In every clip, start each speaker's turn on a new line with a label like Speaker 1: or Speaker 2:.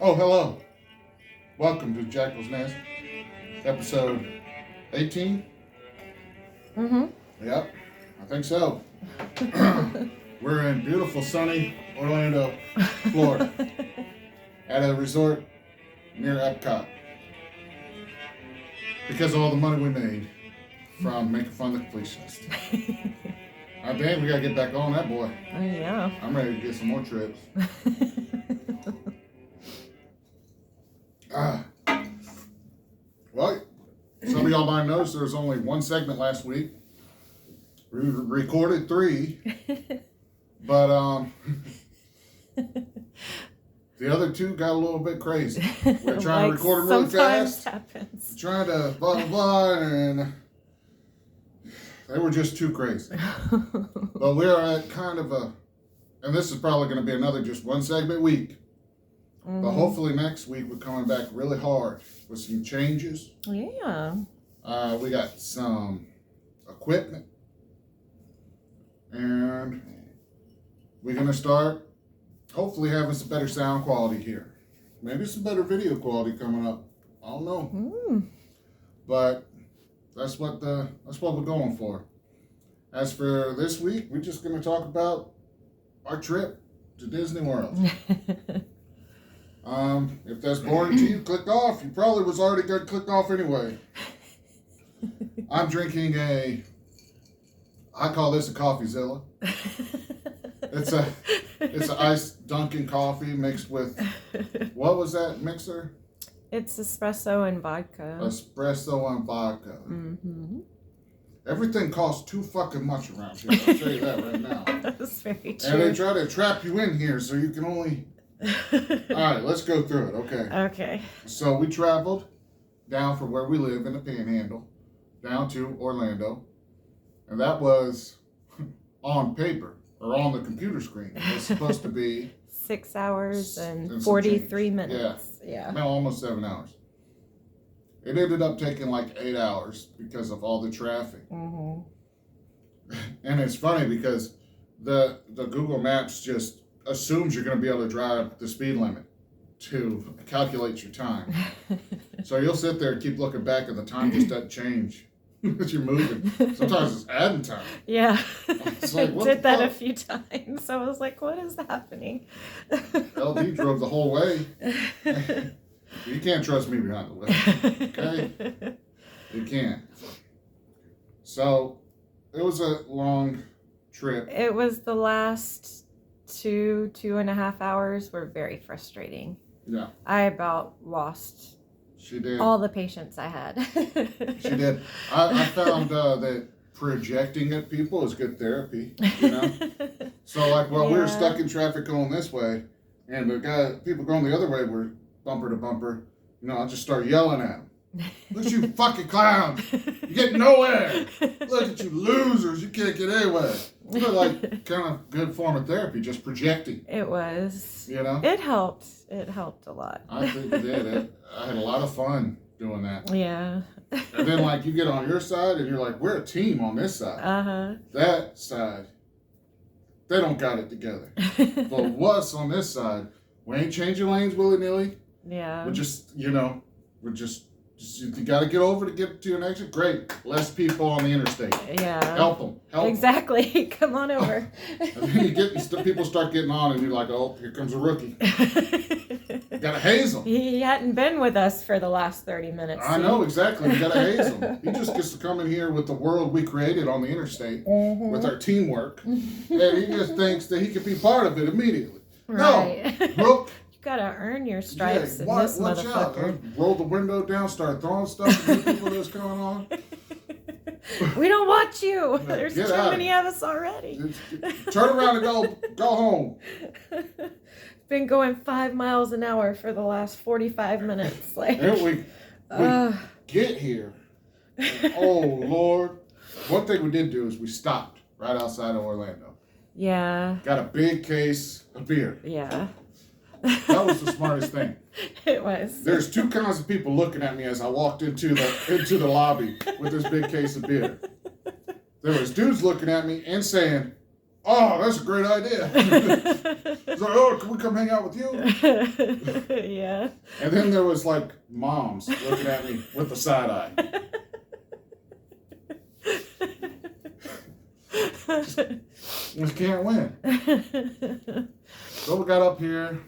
Speaker 1: Oh, hello. Welcome to Jackal's Nest, episode 18.
Speaker 2: Mm-hmm.
Speaker 1: Yep, I think so. We're in beautiful, sunny Orlando, Florida, at a resort near Epcot. Because of all the money we made from making fun of the completionist. Damn, we gotta get back on that boy.
Speaker 2: Oh, yeah.
Speaker 1: I'm ready to get some more trips. Well, some of y'all might notice there was only one segment last week. We recorded 3, but the other 2 got a little bit crazy. We're trying to record them really fast.
Speaker 2: Happens.
Speaker 1: Trying to blah blah blah, and they were just too crazy. But we are at kind of a, and this is probably going to be another just one segment week.
Speaker 2: Mm-hmm.
Speaker 1: But hopefully next week we're coming back really hard with some changes.
Speaker 2: Yeah.
Speaker 1: We got some equipment. And we're going to start hopefully having some better sound quality here. Maybe some better video quality coming up. I don't know.
Speaker 2: Mm.
Speaker 1: But that's what we're going for. As for this week, we're just going to talk about our trip to Disney World. If that's boring to you, click off. You probably was already going to click off anyway. I'm drinking I call this a CoffeeZilla. It's an iced Dunkin' coffee mixed with, what was that mixer?
Speaker 2: It's espresso and vodka.
Speaker 1: Espresso and vodka.
Speaker 2: Mm-hmm.
Speaker 1: Everything costs too fucking much around here. I'll tell you that right now.
Speaker 2: That's very true.
Speaker 1: And they try to trap you in here so you can only... All right, let's go through it. Okay.
Speaker 2: Okay.
Speaker 1: So we traveled down from where we live in the Panhandle down to Orlando. And that was on paper or on the computer screen. It's supposed to be
Speaker 2: 6 hours and 43
Speaker 1: change.
Speaker 2: minutes. Yeah.
Speaker 1: No, almost 7 hours. It ended up taking like 8 hours because of all the traffic.
Speaker 2: Mm-hmm.
Speaker 1: And it's funny because the Google Maps just assumes you're going to be able to drive the speed limit to calculate your time. So you'll sit there and keep looking back and the time just doesn't change as you're moving. Sometimes it's adding time.
Speaker 2: Yeah.
Speaker 1: It's like,
Speaker 2: I
Speaker 1: what
Speaker 2: did
Speaker 1: the
Speaker 2: that
Speaker 1: fuck?
Speaker 2: a few times. I was like, what is happening?
Speaker 1: LD drove the whole way. You can't trust me behind the wheel. Okay? You can't. So it was a long trip.
Speaker 2: It was the last 2.5 hours were very frustrating.
Speaker 1: Yeah.
Speaker 2: I about lost
Speaker 1: She did.
Speaker 2: all the patience I had.
Speaker 1: She did. I found that projecting at people is good therapy, you know? So, like, while we were stuck in traffic going this way, and people going the other way were bumper to bumper, you know, I'll just start yelling at them. Look at you fucking clowns. You get nowhere. Look at you losers. You can't get anywhere. It's like kind of good form of therapy, just projecting.
Speaker 2: It was.
Speaker 1: You know?
Speaker 2: It helped. It helped a lot.
Speaker 1: I think it did. I had a lot of fun doing that.
Speaker 2: Yeah.
Speaker 1: And then, like, you get on your side and you're like, we're a team on this side.
Speaker 2: Uh-huh.
Speaker 1: That side, they don't got it together. But what's on this side, we ain't changing lanes willy-nilly.
Speaker 2: Yeah.
Speaker 1: We're just, you got to get over to get to an exit. Great. Less people on the interstate.
Speaker 2: Yeah.
Speaker 1: Help them.
Speaker 2: Exactly. Come on over.
Speaker 1: And then people start getting on and you're like, oh, here comes a rookie. Got to haze him.
Speaker 2: He hadn't been with us for the last 30 minutes.
Speaker 1: I know, exactly. You got to haze him. He just gets to come in here with the world we created on the interstate with our teamwork. And he just thinks that he could be part of it immediately.
Speaker 2: Right.
Speaker 1: No, Brooke.
Speaker 2: You gotta earn your stripes in
Speaker 1: watch
Speaker 2: this motherfucker.
Speaker 1: out. Roll the window down, start throwing stuff at the people that's going on.
Speaker 2: We don't want you. There's
Speaker 1: Get
Speaker 2: too
Speaker 1: out.
Speaker 2: many of us already.
Speaker 1: Turn around and go home.
Speaker 2: Been going 5 miles an hour for the last 45 minutes. Like,
Speaker 1: And we get here. And, oh, Lord. One thing we did do is we stopped right outside of Orlando.
Speaker 2: Yeah.
Speaker 1: Got a big case of beer.
Speaker 2: Yeah.
Speaker 1: That was the smartest thing.
Speaker 2: It was.
Speaker 1: There's 2 kinds of people looking at me as I walked into the lobby with this big case of beer. There was dudes looking at me and saying, oh, that's a great idea. It's like, oh, can we come hang out with you?
Speaker 2: Yeah.
Speaker 1: And then there was like moms looking at me with the side eye. Just can't win. So we got up here.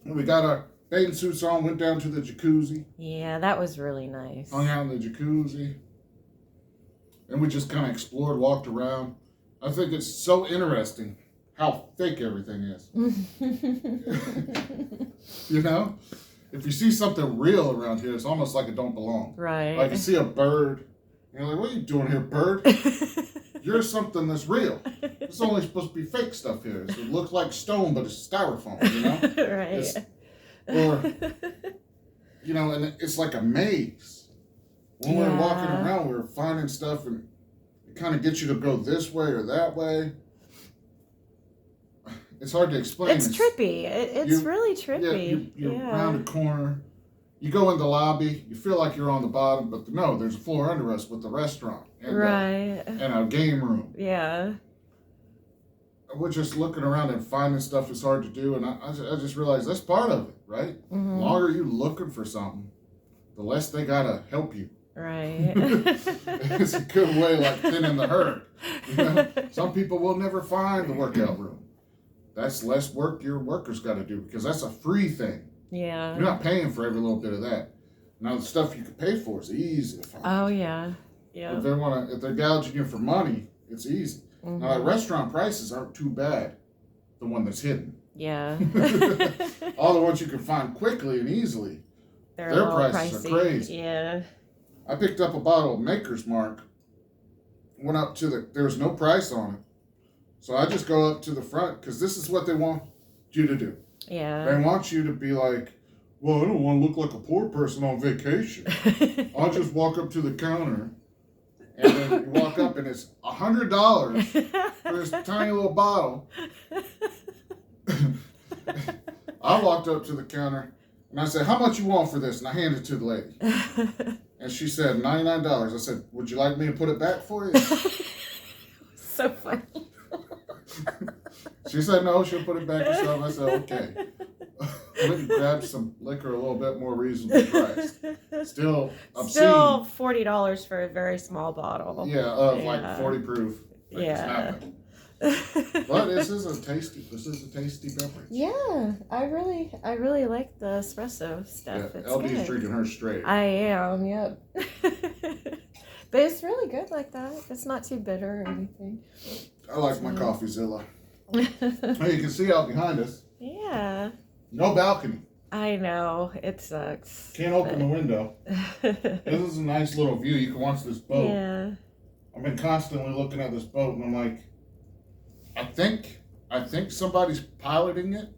Speaker 1: We got our bathing suits on, went down to the jacuzzi.
Speaker 2: Yeah, that was really nice.
Speaker 1: Hung out in the jacuzzi. And we just kind of explored, walked around. I think it's so interesting how fake everything is. You know? If you see something real around here, it's almost like it don't belong.
Speaker 2: Right.
Speaker 1: Like you see a bird, and you're like, what are you doing here, bird? You're something that's real. It's only supposed to be fake stuff here. So it looks like stone, but it's styrofoam, you know?
Speaker 2: Right.
Speaker 1: Or, you know, and it's like a maze. When we were walking around, we were finding stuff, and it kind of gets you to go this way or that way. It's hard to explain.
Speaker 2: It's trippy. It's really trippy.
Speaker 1: Yeah, you're around a corner. You go in the lobby. You feel like you're on the bottom, but no, there's a floor under us with the restaurant. And and a game room.
Speaker 2: Yeah.
Speaker 1: We're just looking around and finding stuff is hard to do, and I just realized that's part of it, right?
Speaker 2: Mm-hmm.
Speaker 1: The longer you're looking for something, the less they gotta help you.
Speaker 2: Right.
Speaker 1: It's a good way, like thinning the herd. You know? Some people will never find the workout room. That's less work your workers got to do because that's a free thing.
Speaker 2: Yeah.
Speaker 1: You're not paying for every little bit of that. Now the stuff you can pay for is easy to find.
Speaker 2: Oh yeah. Yeah.
Speaker 1: If they're gouging you for money, it's easy.
Speaker 2: Mm-hmm.
Speaker 1: Now, restaurant prices aren't too bad. The one that's hidden.
Speaker 2: Yeah.
Speaker 1: All the ones you can find quickly and easily, their prices are crazy.
Speaker 2: Yeah.
Speaker 1: I picked up a bottle of Maker's Mark. Went up to there was no price on it. So I just go up to the front because this is what they want you to do.
Speaker 2: Yeah.
Speaker 1: They want you to be like, well, I don't want to look like a poor person on vacation. I'll just walk up to the counter. And then you walk up and it's $100 for this tiny little bottle. I walked up to the counter and I said, how much you want for this? And I handed it to the lady. And she said, $99. I said, would you like me to put it back for you?
Speaker 2: So funny.
Speaker 1: She said, no, she'll put it back herself. I said, okay. I went and grabbed some liquor a little bit more reasonably priced. Still obscene.
Speaker 2: Still $40 for a very small bottle.
Speaker 1: Yeah, like 40 proof. Like
Speaker 2: yeah.
Speaker 1: But this is a tasty beverage.
Speaker 2: Yeah, I really like the espresso stuff.
Speaker 1: Yeah,
Speaker 2: it's
Speaker 1: LB's
Speaker 2: good.
Speaker 1: drinking her straight.
Speaker 2: I am, yep. But it's really good like that. It's not too bitter or anything.
Speaker 1: I like my CoffeeZilla. Hey, you can see out behind us.
Speaker 2: Yeah.
Speaker 1: No balcony.
Speaker 2: I know. It sucks.
Speaker 1: Can't open the window. This is a nice little view. You can watch this boat.
Speaker 2: Yeah.
Speaker 1: I've been constantly looking at this boat and I'm like, I think somebody's piloting it.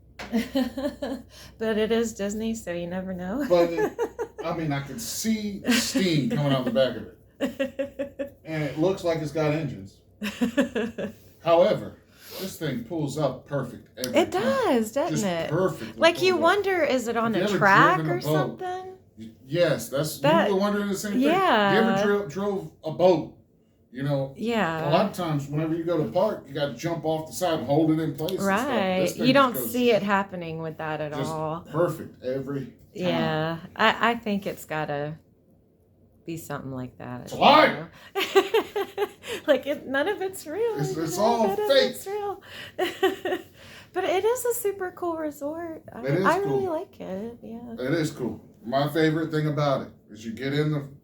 Speaker 2: But it is Disney, so you never know.
Speaker 1: But I can see steam coming out the back of it. And it looks like it's got engines. However, this thing pulls up perfect every time.
Speaker 2: It does, doesn't
Speaker 1: Just
Speaker 2: it?
Speaker 1: perfectly.
Speaker 2: Like you wonder, is it on a track or something?
Speaker 1: Yes, you were wondering the same thing.
Speaker 2: Yeah.
Speaker 1: You ever drove a boat? You know,
Speaker 2: yeah.
Speaker 1: A lot of times, whenever you go to park, you got to jump off the side and hold it in place.
Speaker 2: Right. You don't see it happening with that at all.
Speaker 1: Perfect every time.
Speaker 2: Yeah. I think it's got to be something like that.
Speaker 1: It's a lie.
Speaker 2: Like none of it's real.
Speaker 1: It's all fake.
Speaker 2: It's real. But it is a super cool resort. I really like it. Yeah.
Speaker 1: It is cool. My favorite thing about it is you get in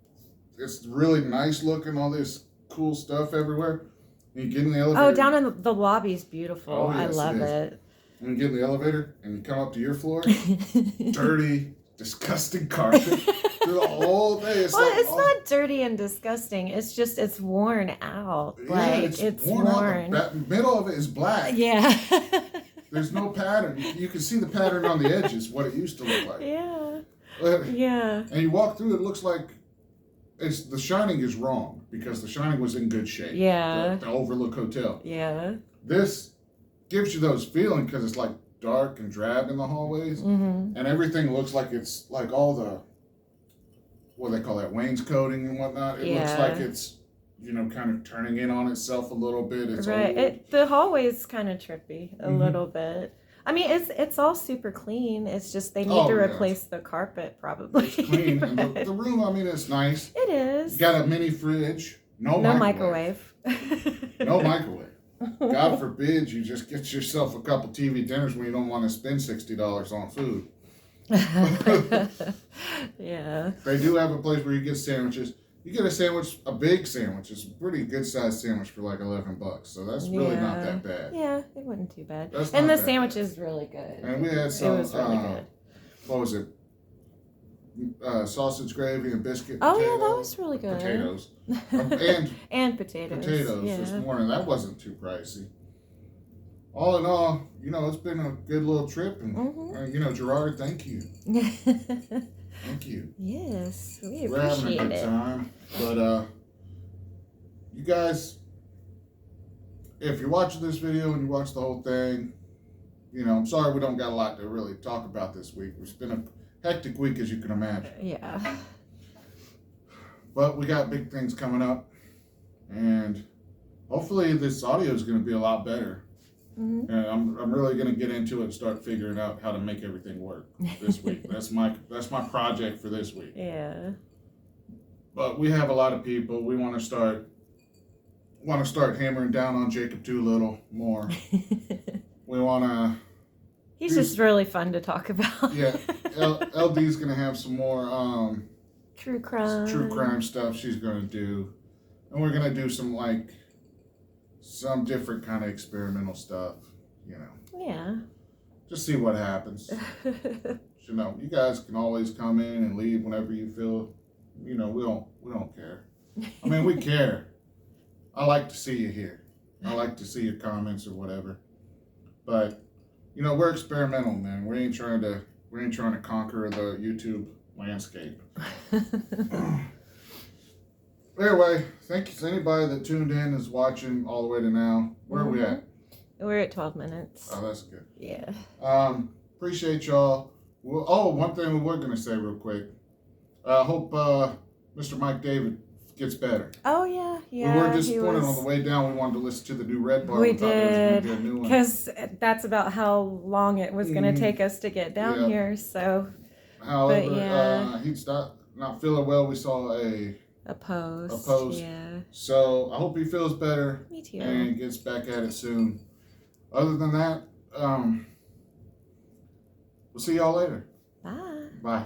Speaker 1: it's really nice looking, all this cool stuff everywhere. And you get in the elevator.
Speaker 2: Oh, down in the lobby's beautiful.
Speaker 1: Oh, yes,
Speaker 2: I love it.
Speaker 1: And you get in the elevator and you come up to your floor, dirty, disgusting carpet through the whole day. It's
Speaker 2: not dirty and disgusting. It's just it's worn out.
Speaker 1: Yeah,
Speaker 2: like it's worn.
Speaker 1: Out. The middle of it is black.
Speaker 2: Yeah.
Speaker 1: There's no pattern. You can see the pattern on the edges, what it used to look like.
Speaker 2: Yeah.
Speaker 1: Yeah. And you walk through, it looks like The Shining is wrong because The Shining was in good shape.
Speaker 2: Yeah.
Speaker 1: The Overlook Hotel.
Speaker 2: Yeah.
Speaker 1: This gives you those feelings because it's like dark and drab in the hallways, and everything looks like it's like all the what do they call that, wainscoting and whatnot. It looks like it's you know, kind of turning in on itself a little bit. It's
Speaker 2: Right.
Speaker 1: old.
Speaker 2: The hallway's kind of trippy a
Speaker 1: Mhm.
Speaker 2: little bit. I mean, it's all super clean. It's just they need
Speaker 1: Oh,
Speaker 2: to
Speaker 1: yeah.
Speaker 2: replace the carpet probably.
Speaker 1: It's clean. And
Speaker 2: But
Speaker 1: the room, I mean, it's nice.
Speaker 2: it is.
Speaker 1: You got a mini fridge. No
Speaker 2: microwave.
Speaker 1: No microwave. God forbid you just get yourself a couple TV dinners when you don't want to spend $60 on food.
Speaker 2: Yeah.
Speaker 1: They do have a place where you get sandwiches. You get a sandwich, a big sandwich. It's a pretty good sized sandwich for like $11. So that's really not that bad.
Speaker 2: Yeah, it wasn't too bad.
Speaker 1: That's
Speaker 2: And
Speaker 1: not
Speaker 2: the
Speaker 1: that
Speaker 2: sandwich
Speaker 1: bad.
Speaker 2: is really good.
Speaker 1: And we had some,
Speaker 2: It was really good.
Speaker 1: what was it? Sausage gravy and biscuit
Speaker 2: Oh
Speaker 1: potatoes.
Speaker 2: yeah, that was really good.
Speaker 1: Potatoes.
Speaker 2: And potatoes.
Speaker 1: Potatoes
Speaker 2: Yeah.
Speaker 1: this morning. That wasn't too pricey. All in all, you know, it's been a good little trip. And, you know, Gerard, thank you. Thank you.
Speaker 2: Yes, we
Speaker 1: We're having a
Speaker 2: appreciate
Speaker 1: good
Speaker 2: it.
Speaker 1: time. But you guys, if you're watching this video and you watch the whole thing, you know, I'm sorry we don't got a lot to really talk about this week. It's been a hectic week, as you can imagine.
Speaker 2: Yeah.
Speaker 1: But we got big things coming up. And hopefully this audio is going to be a lot better.
Speaker 2: Mm-hmm.
Speaker 1: And I'm really going to get into it and start figuring out how to make everything work this week. That's my project for this week.
Speaker 2: Yeah.
Speaker 1: But we have a lot of people. We want to start hammering down on Jacob Doolittle more. We want to.
Speaker 2: He's just really fun to talk about.
Speaker 1: Yeah, LD's gonna have some more
Speaker 2: true crime
Speaker 1: stuff she's gonna do, and we're gonna do some different kind of experimental stuff. You know.
Speaker 2: Yeah.
Speaker 1: Just see what happens. You know, you guys can always come in and leave whenever you feel. You know, we don't care. I mean, we care. I like to see you here. I like to see your comments or whatever. But you know, we're experimental, man. We ain't trying to conquer the YouTube landscape. Anyway, thank you to anybody that tuned in, is watching all the way to now. Where are we at?
Speaker 2: We're at 12 minutes.
Speaker 1: Oh, that's good.
Speaker 2: Yeah.
Speaker 1: Appreciate y'all. Well, one thing we were gonna say real quick. I hope Mr. Mike David gets better.
Speaker 2: Oh yeah, yeah.
Speaker 1: We were disappointed on the way down. We wanted to listen to the new Red Bar.
Speaker 2: We
Speaker 1: thought there was gonna
Speaker 2: did,
Speaker 1: be a new one.
Speaker 2: because that's about how long it was going to take us to get down here. So.
Speaker 1: However,
Speaker 2: But, yeah.
Speaker 1: he's not feeling well. We saw a
Speaker 2: post. Yeah.
Speaker 1: So I hope he feels better.
Speaker 2: Me too.
Speaker 1: And gets back at it soon. Other than that, we'll see y'all later.
Speaker 2: Bye.
Speaker 1: Bye.